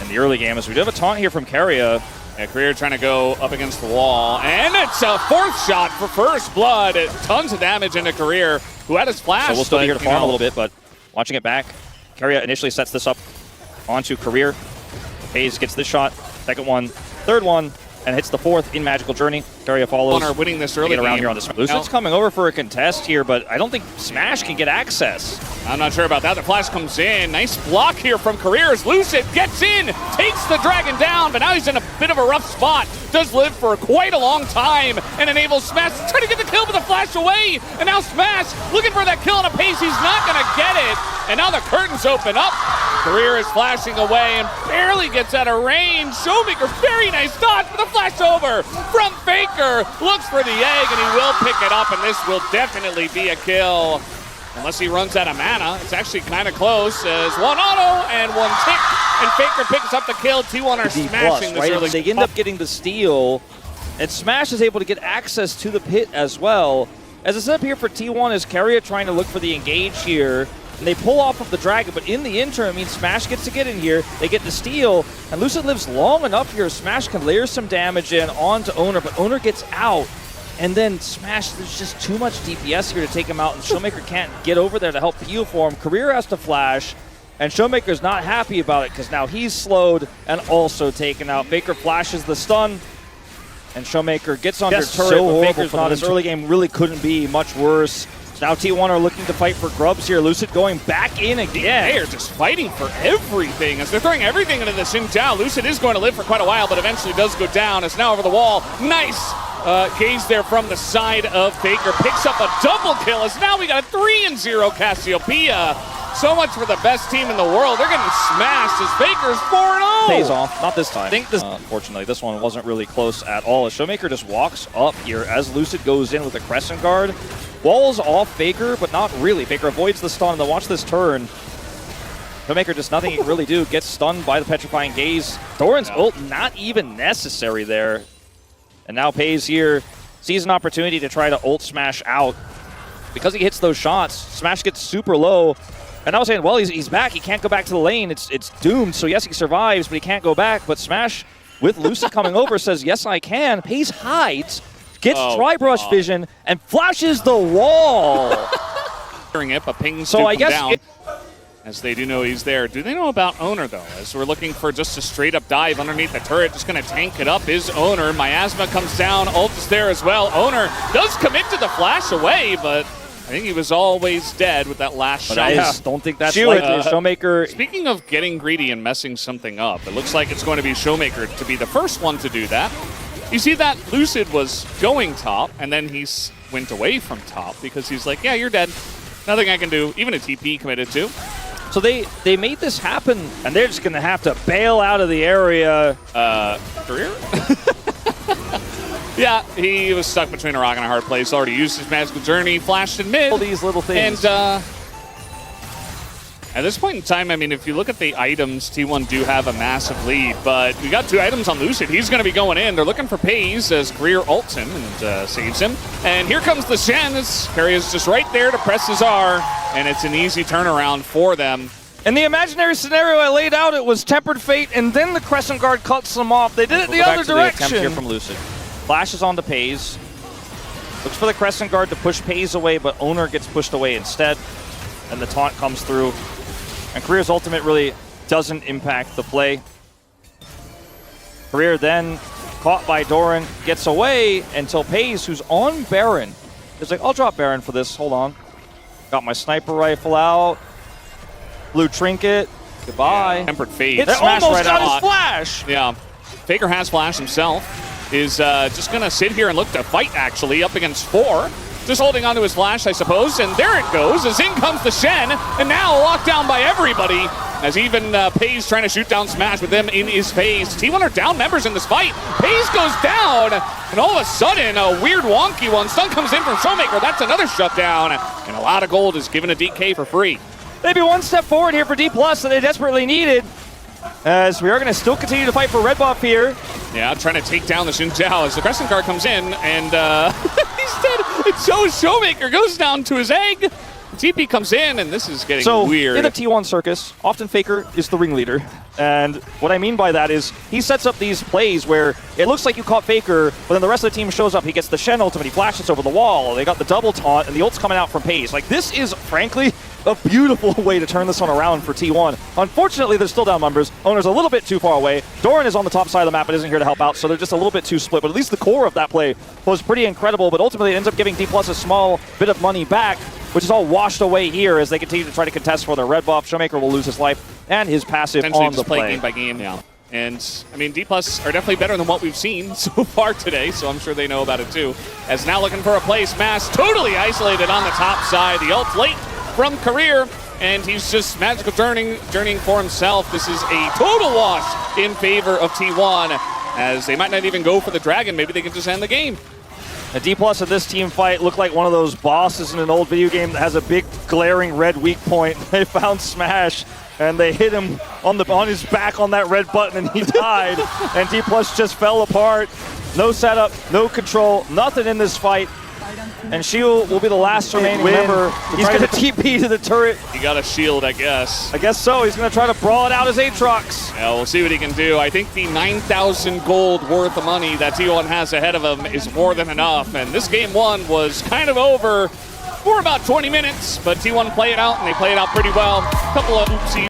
the early game, as we do have a taunt here from KIA. Yeah, KIA trying to go up against the wall, and it's a fourth shot for first blood. Tons of damage into KIA, who had his flash. So we'll still be here to farm a little bit, but watching it back, KIA initially sets this up onto KIA. FaZe gets this shot, second one, third one, and hits the fourth in Magical Journey. KIA follows. Are winning this early around game. here on this. Lucid's coming over for a contest here, but I don't think Smash can get access. I'm not sure about that. The flash comes in. Nice block here from KIA as Lucid gets in, takes the dragon down, but now he's in a bit of a rough spot. Does live for quite a long time and enables Smash to try to get the kill, but the flash away. And now Smash looking for that kill on a pace. He's not going to get it. And now the curtains open up. KIA is flashing away and barely gets out of range. ShowMaker, very nice dodge, but the flash over from Faker. Looks for the egg, and he will pick it up, and this will definitely be a kill. Unless he runs out of mana. It's actually kind of close as one auto and one tick, and Faker picks up the kill. T1 are smashing this early. They end up getting the steal, and Smash is able to get access to the pit as well. As a setup here for T1 is KIA trying to look for the engage here, and they pull off of the dragon, but in the interim, Smash gets to get in here, they get the steal, and Lucid lives long enough here. Smash can layer some damage in onto Owner, but Owner gets out. And then Smash, there's just too much DPS here to take him out, and ShowMaker can't get over there to help peel for him. KIA has to flash, and ShowMaker's not happy about it because now he's slowed and also taken out. Faker flashes the stun, and ShowMaker gets under turret, so but Faker's not. His early game really couldn't be much worse. So now T1 are looking to fight for grubs here. Lucid going back in again. They are just fighting for everything as they're throwing everything into the Xin Zhao. Lucid is going to live for quite a while, but eventually does go down. It's now over the wall. Nice gaze there from the side of Faker. Picks up a double kill as now we got a 3-0 Cassiopeia. So much for the best team in the world. They're getting smashed as Faker's 4-0. Pays off. Not this time. I think this, unfortunately, this one wasn't really close at all. As ShowMaker just walks up here as Lucid goes in with a Crescent Guard. Walls off Faker, but not really. Faker avoids the stun. They'll watch this turn. ShowMaker just nothing he can really do. Gets stunned by the Petrifying Gaze. Thorin's ult not even necessary there. And now FaZe here sees an opportunity to try to ult Smash out. Because he hits those shots, Smash gets super low. And I was saying, well, he's back. He can't go back to the lane. It's doomed. So yes, he survives, but he can't go back. But Smash, with Lucid coming over, says, yes, I can. FaZe hides, gets Tri-Brush vision, and flashes the wall. It, but pings so I guess down. As they do know he's there. Do they know about Owner, though? As we're looking for just a straight-up dive underneath the turret, just going to tank it up is Owner. Miasma comes down, ult is there as well. Owner does commit to the flash away, but I think he was always dead with that last shot. I just don't think that's likely. ShowMaker. Speaking of getting greedy and messing something up, it looks like it's going to be ShowMaker to be the first one to do that. You see that Lucid was going top, and then he went away from top because he's like, yeah, you're dead. Nothing I can do. Even a TP committed to. So they made this happen, and they're just going to have to bail out of the area. KIA? Yeah, he was stuck between a rock and a hard place. Already used his Magical Journey, flashed in mid. All these little things. And at this point in time, I mean, if you look at the items, T1 do have a massive lead, but we got 2 items on Lucid. He's going to be going in. They're looking for FaZe as KIA ults him and saves him. And here comes the Shen. KIA's just right there to press his R, and it's an easy turnaround for them. In the imaginary scenario I laid out, it was Tempered Fate, and then the Crescent Guard cuts them off. They did it the other direction. The attempt here from Lucid. Flashes onto FaZe. Looks for the Crescent Guard to push FaZe away, but Owner gets pushed away instead. And the taunt comes through. And KIA's ultimate really doesn't impact the play. KIA then, caught by Doran, gets away until FaZe, who's on Baron, is like, I'll drop Baron for this, hold on. Got my sniper rifle out. Blue trinket, goodbye. Yeah. Tempered Fate. It almost got his flash! Yeah, Faker has flash himself. Is just going to sit here and look to fight, actually, up against 4. Just holding onto his flash, I suppose, and there it goes, as in comes the Shen, and now locked down by everybody, as even FaZe trying to shoot down Smash with them in his face. T1 are down members in this fight. FaZe goes down, and all of a sudden, a weird wonky one. Stun comes in from ShowMaker, that's another shutdown, and a lot of gold is given to DK for free. Maybe one step forward here for Dplus that they desperately needed, as we are going to still continue to fight for red buff here. Yeah, trying to take down the Xin Zhao as the Crescent Guard comes in, and he's dead. And so ShowMaker goes down to his egg. TP comes in, and this is getting weird. In the T1 circus, often Faker is the ringleader. And what I mean by that is he sets up these plays where it looks like you caught Faker, but then the rest of the team shows up. He gets the Shen ultimate, he flashes over the wall. They got the double taunt, and the ult's coming out from Pace. Like, this is, frankly, a beautiful way to turn this one around for T1. Unfortunately, they're still down numbers. Owner's a little bit too far away. Doran is on the top side of the map but isn't here to help out, so they're just a little bit too split. But at least the core of that play was pretty incredible, but ultimately it ends up giving Dplus a small bit of money back, which is all washed away here as they continue to try to contest for their red buff. ShowMaker will lose his life and his passive on the play. Game by game now. And, I mean, Dplus are definitely better than what we've seen so far today, so I'm sure they know about it too. As now looking for a play, Smash totally isolated on the top side. The ult late from Career, and he's just magical journeying for himself. This is a total wash in favor of T1, as they might not even go for the dragon. Maybe they can just end the game. The Dplus of this team fight looked like one of those bosses in an old video game that has a big glaring red weak point. They found Smash and they hit him on his back on that red button and he died. And Dplus just fell apart. No setup, no control, nothing in this fight. And Shield will be the last remaining member. He's going to TP to the turret. He got a shield, I guess. I guess so. He's going to try to brawl it out as Aatrox. Yeah, we'll see what he can do. I think the 9,000 gold worth of money that T1 has ahead of him is more than enough. And this game one was kind of over for about 20 minutes, but T1 played it out, and they played it out pretty well. A couple of oopsies.